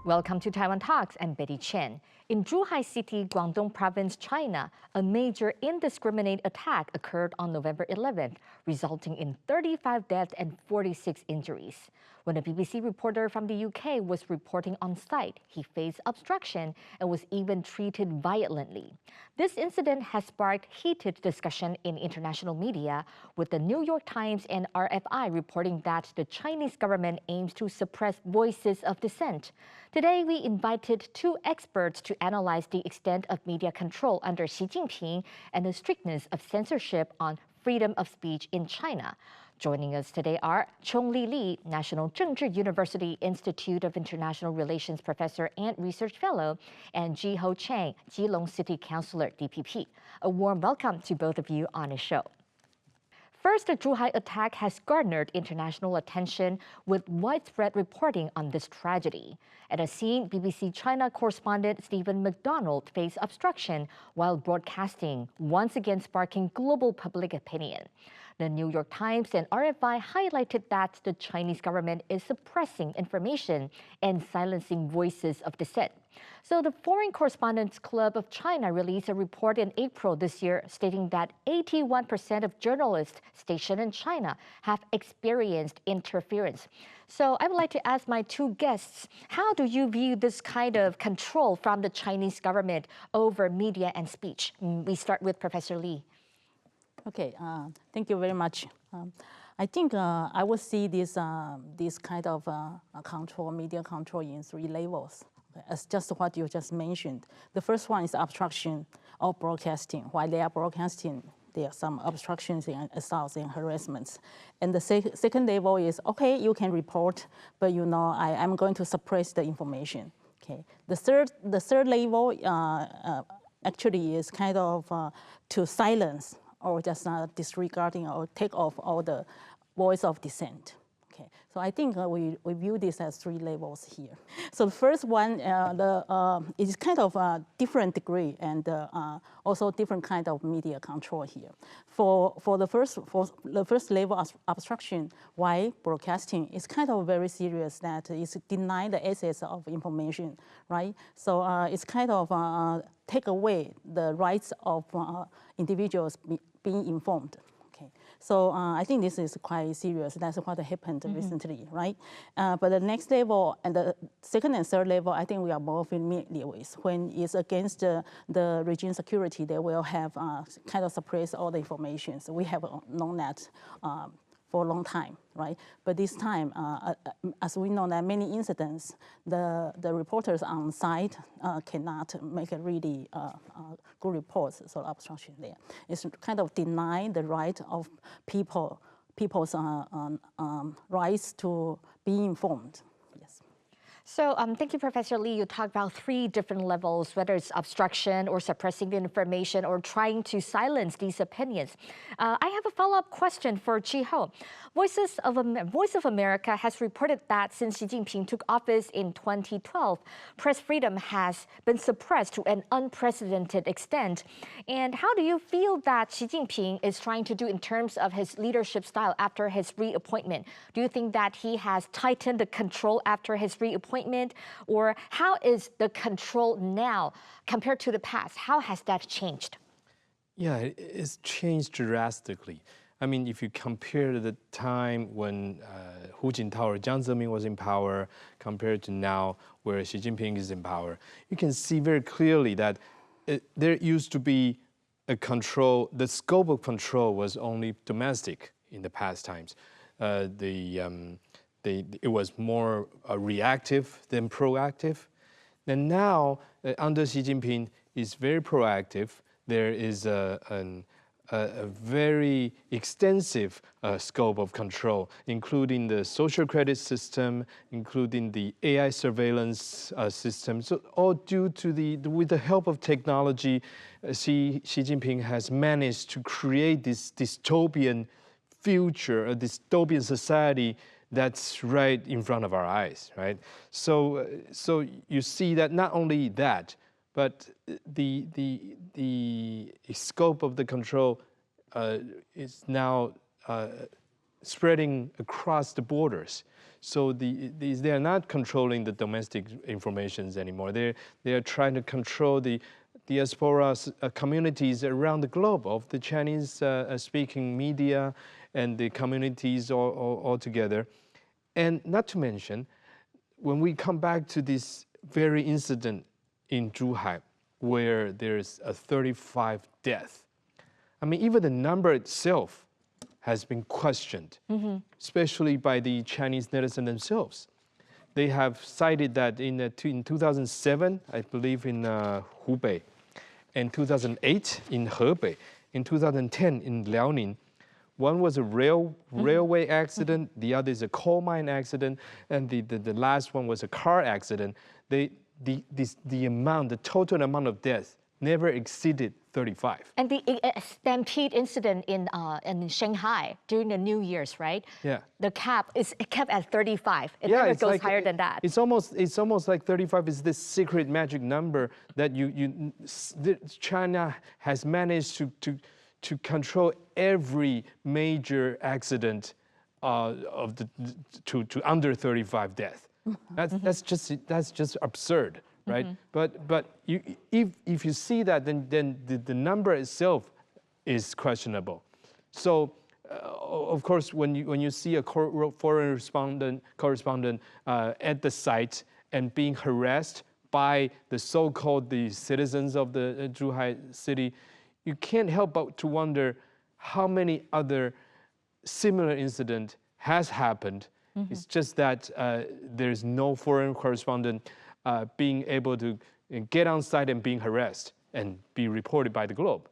Welcome to Taiwan Talks. I'm Betty Chen. In Zhuhai City, Guangdong Province, China, a major indiscriminate attack occurred on November 11th, resulting in 35 deaths and 46 injuries. When a BBC reporter from the UK was reporting on site, he faced obstruction and was even treated violently. This incident has sparked heated discussion in international media, with the New York Times and RFI reporting that the Chinese government aims to suppress voices of dissent. Today, we invited two experts to analyze the extent of media control under Xi Jinping and the strictness of censorship on freedom of speech in China. Joining us today are Chyungly Lee, National Chengchi University Institute of International Relations Professor and Research Fellow, and Jiho Chang, Keelung City Councilor, DPP. A warm welcome to both of you on the show. First, the Zhuhai attack has garnered international attention with widespread reporting on this tragedy. At a scene, BBC China correspondent Stephen McDonald faced obstruction while broadcasting, once again sparking global public opinion. The New York Times and RFI highlighted that the Chinese government is suppressing information and silencing voices of dissent. So the Foreign Correspondents Club of China released a report in April this year stating that 81% of journalists stationed in China have experienced interference. So I would like to ask my two guests, how do you view this kind of control from the Chinese government over media and speech? We start with Professor Lee. Okay, thank you very much. I think I would see this kind of control, media control, in three levels. Okay, as just what you just mentioned. The first one is obstruction of broadcasting. While they are broadcasting, there are some obstructions and assaults and harassments. And the second level is, okay, you can report, but you know, I'm going to suppress the information. Okay. The third level actually is kind of to silence or just disregarding or take off all the voice of dissent. Okay, so I think we view this as three levels here. So the first one is kind of a different degree and also different kind of media control here. For the first level of obstruction, why broadcasting is kind of very serious, that is denying the access of information, right? So it's kind of take away the rights of individuals being informed. So I think this is quite serious. That's what happened recently, right? But the next level and the second and third level, I think we are more familiar with. When it's against the regime security, they will have kind of suppress all the information. So we have known that for a long time, right? But this time, as we know that many incidents, the reporters on site cannot make a really good reports, so obstruction there. It's kind of denying the right of people's rights to be informed. So thank you, Professor Lee. You talked about three different levels, whether it's obstruction or suppressing the information or trying to silence these opinions. I have a follow-up question for Jiho. Voice of America has reported that since Xi Jinping took office in 2012, press freedom has been suppressed to an unprecedented extent. And how do you feel that Xi Jinping is trying to do in terms of his leadership style after his reappointment? Do you think that he has tightened the control after his reappointment? Or how is the control now compared to the past? How has that changed? Yeah, it's changed drastically. I mean, if you compare the time when Hu Jintao or Jiang Zemin was in power compared to now where Xi Jinping is in power, you can see very clearly that there used to be a control, the scope of control was only domestic in the past times. It was more reactive than proactive. And now, under Xi Jinping, it's very proactive. There is a very extensive scope of control, including the social credit system, including the AI surveillance system. So all due to with the help of technology, Xi Jinping has managed to create this dystopian future, a dystopian society that's right in front of our eyes, right? So you see that not only that, but the scope of the control is now spreading across the borders. So they are not controlling the domestic informations anymore. They are trying to control the diaspora communities around the globe of the Chinese speaking media and the communities all together. And not to mention, when we come back to this very incident in Zhuhai, where there's a 35 death, I mean, even the number itself has been questioned, especially by the Chinese netizens themselves. They have cited that in 2007, I believe in Hubei, in 2008 in Hebei, in 2010 in Liaoning. One was a railway accident, the other is a coal mine accident, and the last one was a car accident. The total amount of deaths never exceeded 35. And the stampede incident in Shanghai during the New Year's, right? Yeah. The cap is kept at 35. It never goes higher than that. It's almost like 35 is this secret magic number that China has managed to control every major accident to under 35 deaths. That's just absurd. Right, but if you see that, then the number itself is questionable. So, of course, when you see a foreign correspondent at the site and being harassed by the so-called the citizens of the Zhuhai City, you can't help but to wonder how many other similar incident has happened. It's just that there's no foreign correspondent being able to get on site and being harassed and be reported by the Globe.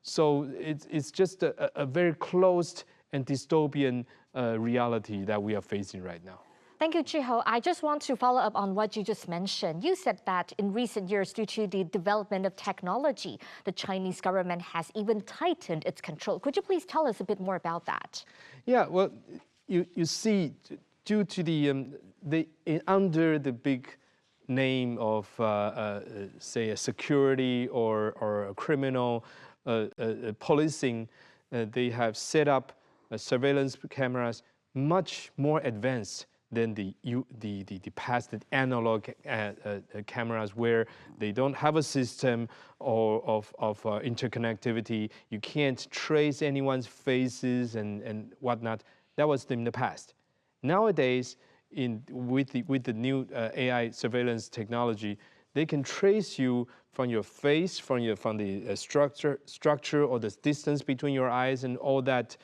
So it's just a very closed and dystopian reality that we are facing right now. Thank you, Jiho. I just want to follow up on what you just mentioned. You said that in recent years, due to the development of technology, the Chinese government has even tightened its control. Could you please tell us a bit more about that? Yeah, well, you see, due to under the big name of, say, a security or a criminal policing, they have set up surveillance cameras much more advanced than the past analog cameras, where they don't have a system of interconnectivity. You can't trace anyone's faces and whatnot. That was in the past. Nowadays, with the new AI surveillance technology, they can trace you from your face, from the structure or the distance between your eyes and all that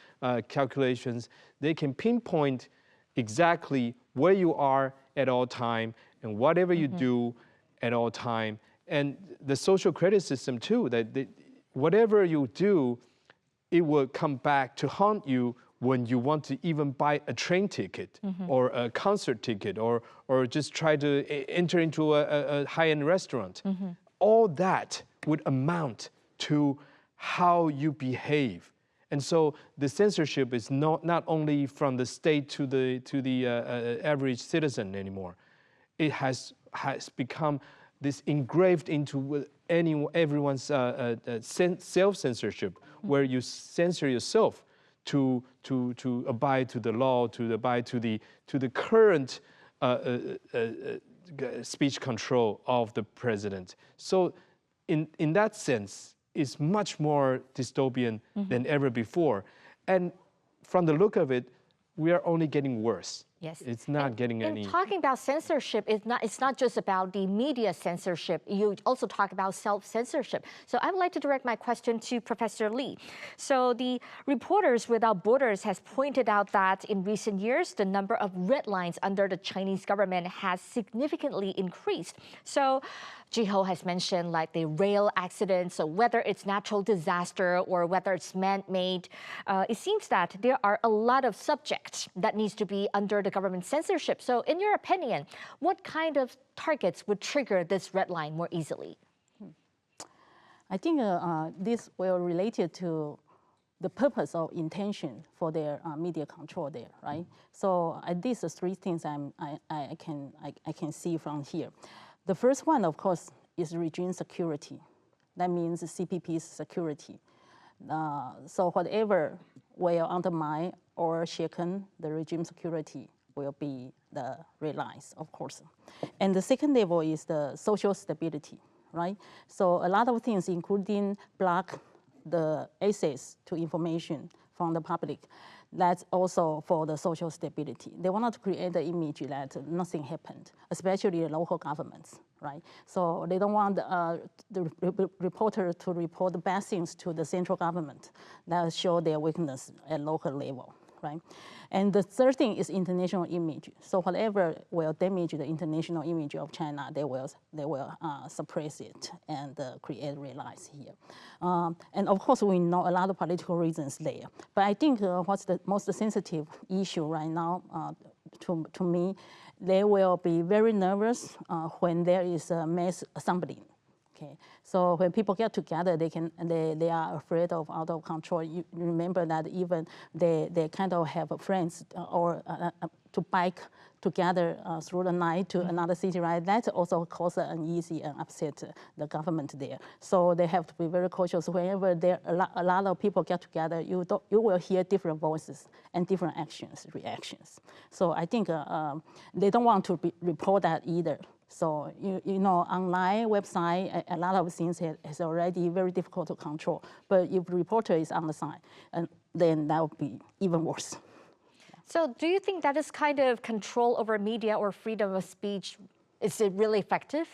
calculations. They can pinpoint exactly where you are at all time and whatever you do at all time. And the social credit system too, that whatever you do, it will come back to haunt you when you want to even buy a train ticket or a concert ticket or just try to enter into a high-end restaurant. All that would amount to how you behave. And so the censorship is not only from the state to the average citizen anymore. It has become this engraved into everyone's self-censorship, where you censor yourself to abide to the law, to abide to the current speech control of the president. So in that sense, it's much more dystopian than ever before. And from the look of it, we are only getting worse. Yes. It's not getting any... Talking about censorship, it's not just about the media censorship. You also talk about self-censorship. So I would like to direct my question to Professor Lee. So the Reporters Without Borders has pointed out that in recent years, the number of red lines under the Chinese government has significantly increased. So Jiho has mentioned like the rail accidents, so whether it's natural disaster or whether it's man-made, it seems that there are a lot of subjects that needs to be under the government censorship. So in your opinion, what kind of targets would trigger this red line more easily? I think this will related to the purpose or intention for their media control there, right? So these are three things I can see from here. The first one, of course, is regime security. That means CPP's security. So whatever will undermine or shaken the regime security will be the realized, of course. And the second level is the social stability, right? So a lot of things, including block the access to information from the public. That's also for the social stability. They want to create the image that nothing happened, especially local governments, right? So they don't want the reporter to report the bad things to the central government that show their weakness at local level, right? And the third thing is international image. So whatever will damage the international image of China, they will suppress it and create realize here. And of course, we know a lot of political reasons there. But I think what's the most sensitive issue right now, to me, they will be very nervous when there is a mass assembly. Okay, so when people get together, they are afraid of out of control. You remember that even they kind of have friends or to bike together through the night to another city, right? That also causes uneasy and upset the government there. So they have to be very cautious. Whenever there a lot of people get together, you will hear different voices and different reactions. So I think they don't want to report that either. So, you know, online website, a lot of things is already very difficult to control. But if the reporter is on the side, then that would be even worse. So do you think that is kind of control over media or freedom of speech, is it really effective?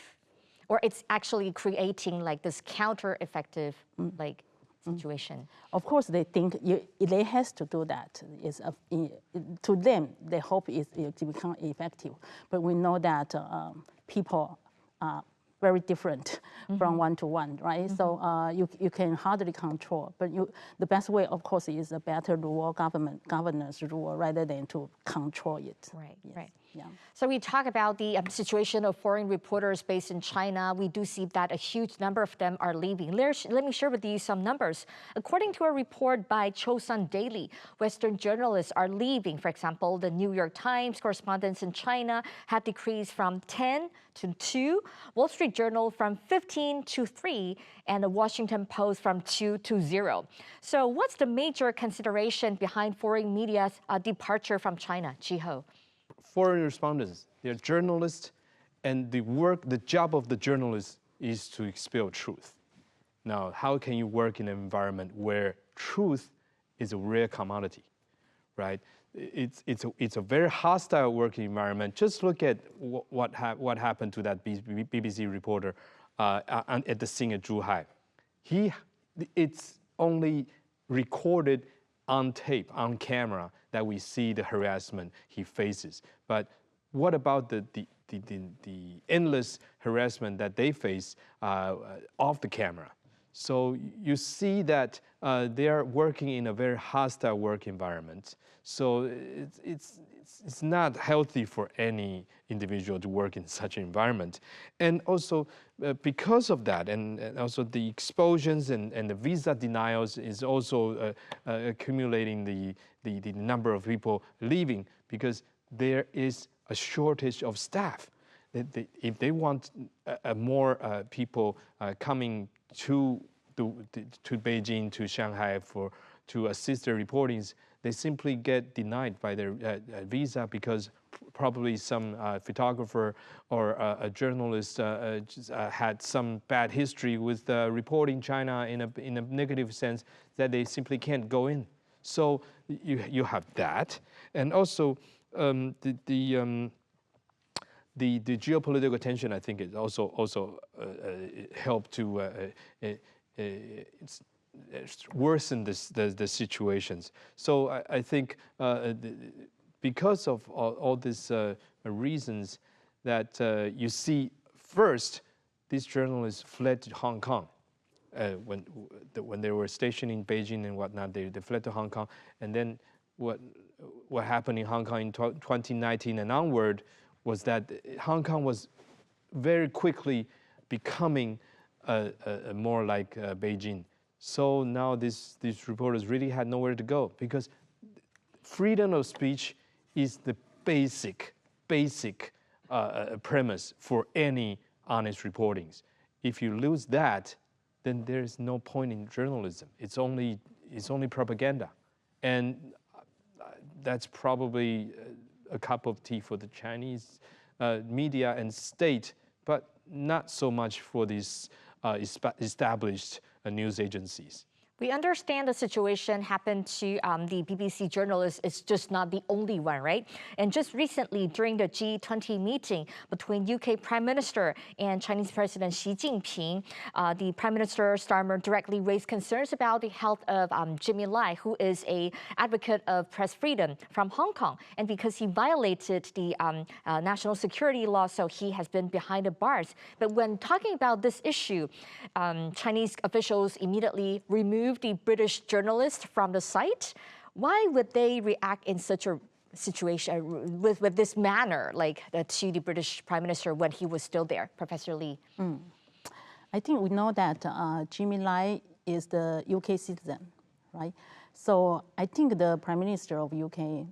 Or it's actually creating like this counter-effective like situation? Of course, they think they has to do that. To them, they hope it to become effective. But we know that people are very different from one to one, right? So you can hardly control. But the best way, of course, is a better rule, governance rule, rather than to control it. Right, yes. right. Yeah. So we talk about the situation of foreign reporters based in China. We do see that a huge number of them are leaving. Let me share with you some numbers. According to a report by Chosun Daily, Western journalists are leaving. For example, the New York Times correspondents in China had decreased from 10 to 2, Wall Street Journal from 15 to 3, and the Washington Post from 2 to 0. So what's the major consideration behind foreign media's departure from China? Jiho. Foreign respondents, they're journalists, and the job of the journalist is to expel truth. Now, how can you work in an environment where truth is a rare commodity, right? It's a very hostile working environment. Just look at what happened to that BBC reporter at the scene at Zhuhai. It's only recorded on tape, on camera, that we see the harassment he faces. But what about the endless harassment that they face off the camera? So you see that they are working in a very hostile work environment. So it's not healthy for any individual to work in such an environment. And also because of that, and also the expulsions and the visa denials is also accumulating the number of people leaving, because there is a shortage of staff. If they want more people coming to Beijing, to Shanghai to assist their reportings, they simply get denied by their visa because probably some photographer or a journalist had some bad history with reporting China in a negative sense that they simply can't go in. So you have that, and also the geopolitical tension, I think, is also helped to worsen the situations. So I think because of all these reasons that you see, first, these journalists fled to Hong Kong. When they were stationed in Beijing and whatnot, they fled to Hong Kong. And then what happened in Hong Kong in 2019 and onward was that Hong Kong was very quickly becoming more like Beijing. So now these reporters really had nowhere to go, because freedom of speech is the basic premise for any honest reportings. If you lose that, then there is no point in journalism. It's only propaganda. And that's probably a cup of tea for the Chinese media and state, but not so much for these established news agencies. We understand the situation happened to the BBC journalist is just not the only one, right? And just recently, during the G20 meeting between UK Prime Minister and Chinese President Xi Jinping, the Prime Minister Starmer directly raised concerns about the health of Jimmy Lai, who is an advocate of press freedom from Hong Kong. And because he violated the national security law, so he has been behind the bars. But when talking about this issue, Chinese officials immediately removed the British journalist from the site. Why would they react in such a situation with this manner, like to the British Prime Minister when he was still there? Professor Lee. I think we know that Jimmy Lai is the UK citizen, right? So I think the Prime Minister of UK,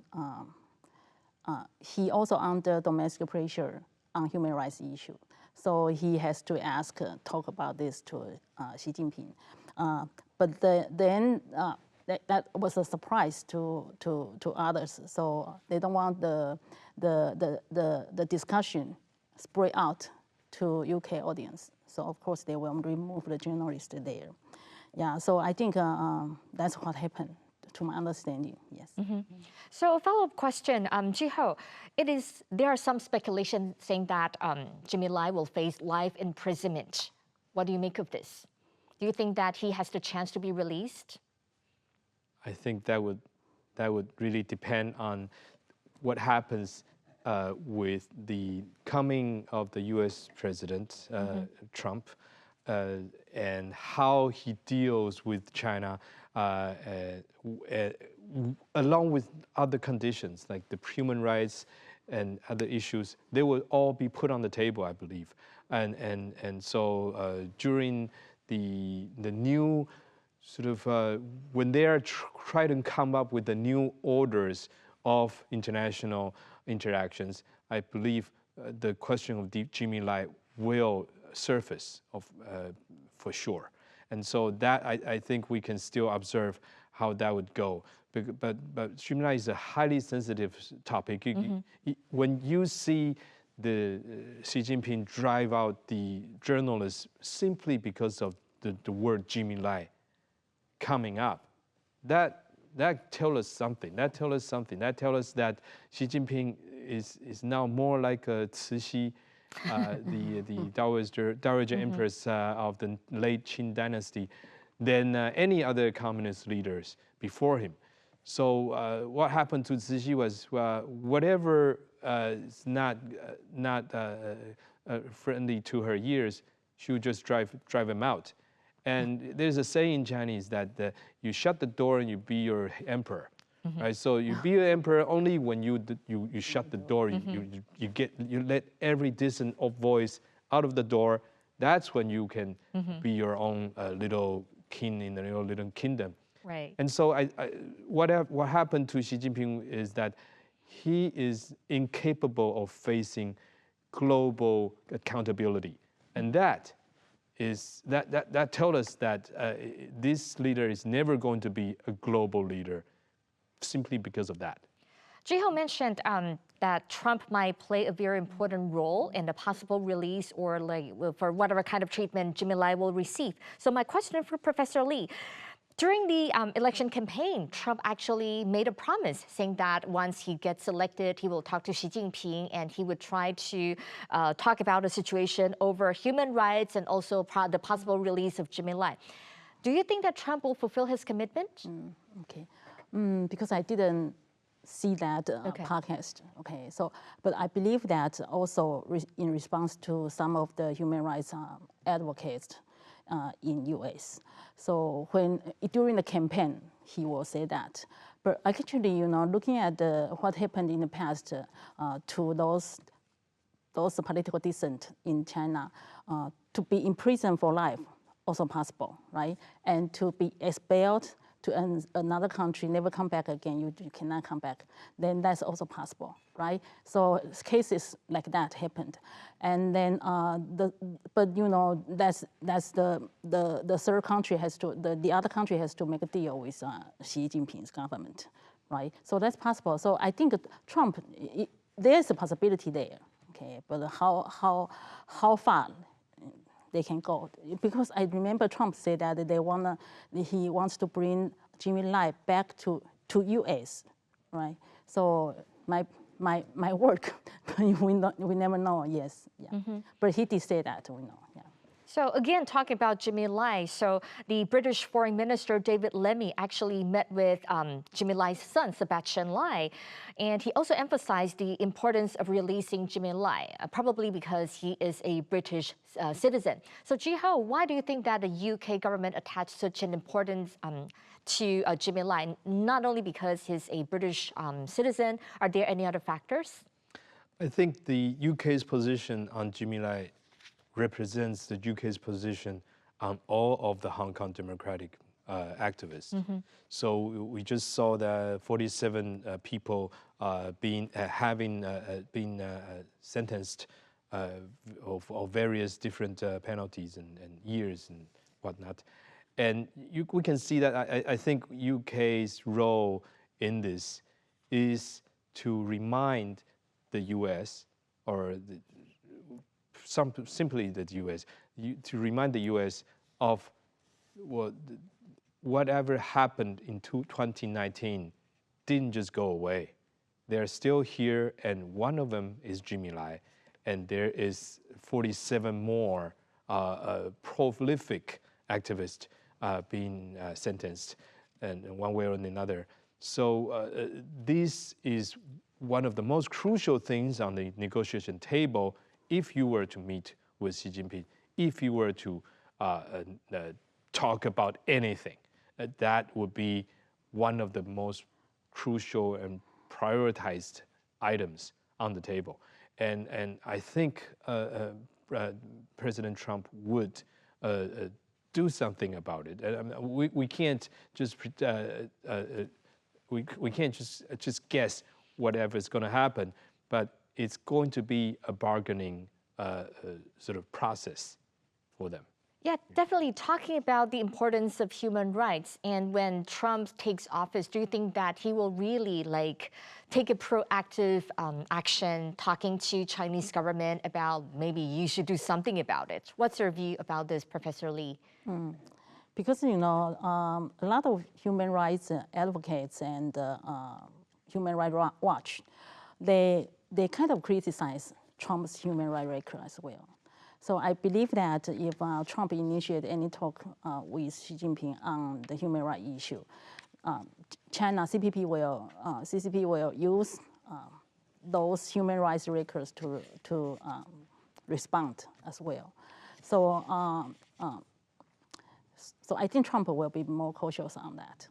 he also under domestic pressure on human rights issue. So he has to talk about this to Xi Jinping. But then that was a surprise to others. So they don't want the discussion spread out to UK audience. So of course they will remove the journalist there. Yeah. So I think that's what happened, to my understanding. Yes. So a follow-up question, Jiho, there are some speculation saying that Jimmy Lai will face life imprisonment. What do you make of this? Do you think that he has the chance to be released? I think that would really depend on what happens with the coming of the U.S. President Trump and how he deals with China, along with other conditions like the human rights and other issues. They will all be put on the table, I believe, and so during the new sort of when they are trying to come up with the new orders of international interactions, I believe the question of Jimmy Lai will surface for sure. And so that I think we can still observe how that would go. But Jimmy Lai is a highly sensitive topic. When you see the Xi Jinping drive out the journalists simply because of the word Jimmy Lai coming up, that tells us something. That tells us that Xi Jinping is now more like a Cixi, the Dowager Empress of the late Qing dynasty, than any other communist leaders before him. So what happened to Cixi was whatever is not friendly to her ears, she would just drive him out. And there's a saying in Chinese that you shut the door and you be your emperor, right? So you be your emperor only when you shut the door. You let every dissent of out of the door. That's when you can be your own little king in your little kingdom. Right. And so what happened to Xi Jinping is that he is incapable of facing global accountability, and that tells us that this leader is never going to be a global leader, simply because of that. Jiho mentioned that Trump might play a very important role in the possible release or for whatever kind of treatment Jimmy Lai will receive. So my question for Professor Lee, during the election campaign, Trump actually made a promise saying that once he gets elected, he will talk to Xi Jinping and he would try to talk about the situation over human rights and also the possible release of Jimmy Lai. Do you think that Trump will fulfill his commitment? Okay, because I didn't see that podcast. Okay, so but I believe that also in response to some of the human rights advocates in U.S. So during the campaign, he will say that. But actually, looking at what happened in the past to those political dissent in China, to be in prison for life also possible, right? And to be expelled to another country, never come back again, you cannot come back, then that's also possible, right? So cases like that happened. And then, but you know, that's the third country has to, the other country has to make a deal with Xi Jinping's government, right? So that's possible. So I think Trump, there's a possibility there, okay? But how far they can go? Because I remember Trump said that he wants to bring Jimmy Lai back to U.S., right? So my work, we never know. Yes, yeah. But he did say that, we know. Yeah. So again, talking about Jimmy Lai, so the British Foreign Minister David Lammy actually met with Jimmy Lai's son, Sebastian Lai, and he also emphasized the importance of releasing Jimmy Lai, probably because he is a British citizen. So Jiho, why do you think that the UK government attached such an importance to Jimmy Lai, not only because he's a British citizen? Are there any other factors? I think the UK's position on Jimmy Lai represents the UK's position on all of the Hong Kong democratic activists. So we just saw that 47 people been sentenced of various different penalties and years and whatnot. And we can see that I think UK's role in this is to remind the US or simply the U.S., to remind the U.S. of whatever happened in 2019 didn't just go away. They're still here, and one of them is Jimmy Lai, and there is 47 more prolific activists being sentenced in one way or another. So this is one of the most crucial things on the negotiation table. If you were to meet with Xi Jinping, if you were to talk about anything, that would be one of the most crucial and prioritized items on the table. And I think President Trump would do something about it. We can't just we can't just guess whatever is going to happen, but it's going to be a bargaining sort of process for them. Yeah, definitely talking about the importance of human rights. And when Trump takes office, do you think that he will really take a proactive action, talking to Chinese government about maybe you should do something about it? What's your view about this, Professor Lee? Because, you know, a lot of human rights advocates and Human Rights Watch, they kind of criticize Trump's human rights record as well. So I believe that if Trump initiated any talk with Xi Jinping on the human rights issue, China CCP will use those human rights records to respond as well. So so I think Trump will be more cautious on that.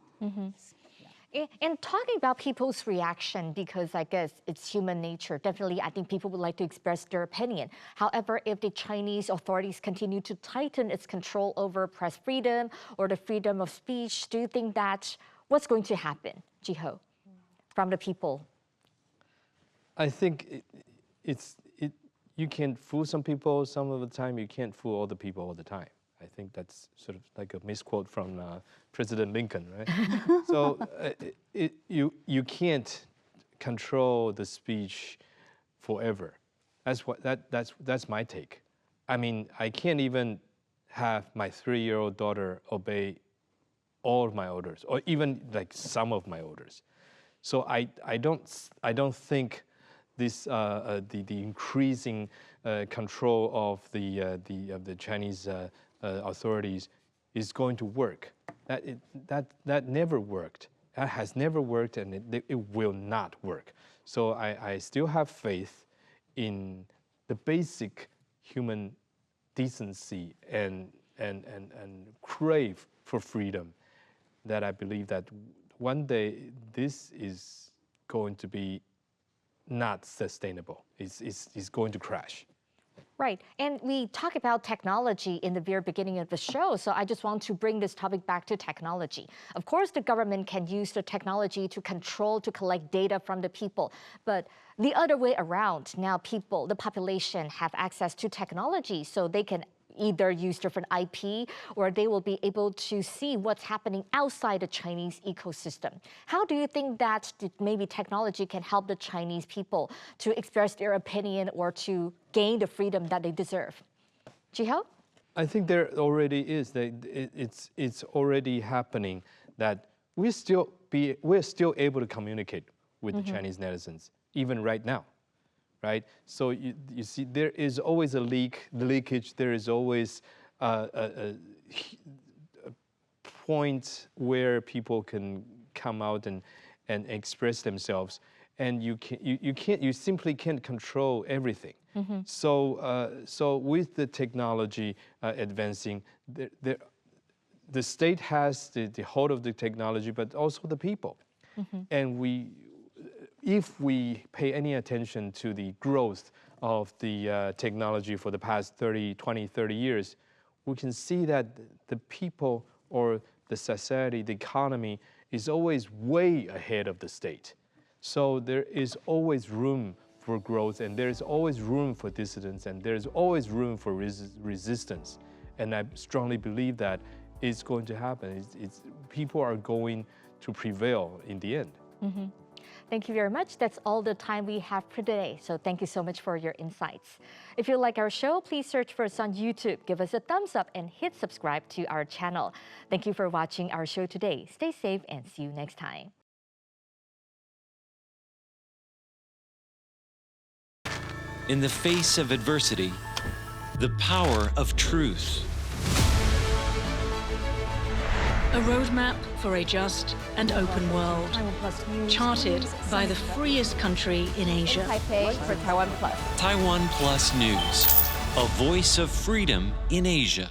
And talking about people's reaction, because I guess it's human nature, definitely I think people would like to express their opinion. However, if the Chinese authorities continue to tighten its control over press freedom or the freedom of speech, do you think that what's going to happen, Jiho, from the people? I think you can fool some people some of the time, you can't fool all the people all the time. I think that's sort of like a misquote from President Lincoln, right? So you can't control the speech forever. That's my take. I mean, I can't even have my 3-year-old daughter obey all of my orders, or even like some of my orders. So I don't think this the increasing control of the Chinese authorities is going to work. That never worked. That has never worked, and it will not work. So I still have faith in the basic human decency and crave for freedom. That I believe that one day this is going to be not sustainable. It's going to crash. Right. And we talk about technology in the very beginning of the show. So I just want to bring this topic back to technology. Of course, the government can use the technology to control, to collect data from the people. But the other way around, now people, the population have access to technology so they can either use different IP or they will be able to see what's happening outside the Chinese ecosystem. How do you think that maybe technology can help the Chinese people to express their opinion or to gain the freedom that they deserve? Jiho? I think there already is. It's already happening that we're still able to communicate with the Chinese netizens, even right now. Right? So you see, there is always a leakage. There is always a point where people can come out and express themselves, and you simply can't control everything. So with the technology advancing, the state has the hold of the technology, but also the people, and if we pay any attention to the growth of the technology for the past 20, 30 years, we can see that the people or the society, the economy is always way ahead of the state. So there is always room for growth, and there is always room for dissidence, and there is always room for resistance. And I strongly believe that it's going to happen. People are going to prevail in the end. Thank you very much. That's all the time we have for today. So thank you so much for your insights. If you like our show, please search for us on YouTube, give us a thumbs up, and hit subscribe to our channel. Thank you for watching our show today. Stay safe and see you next time. In the face of adversity, the power of truth. A roadmap for a just and open world, charted by the freest country in Asia. For Taiwan Plus. Taiwan Plus News, a voice of freedom in Asia.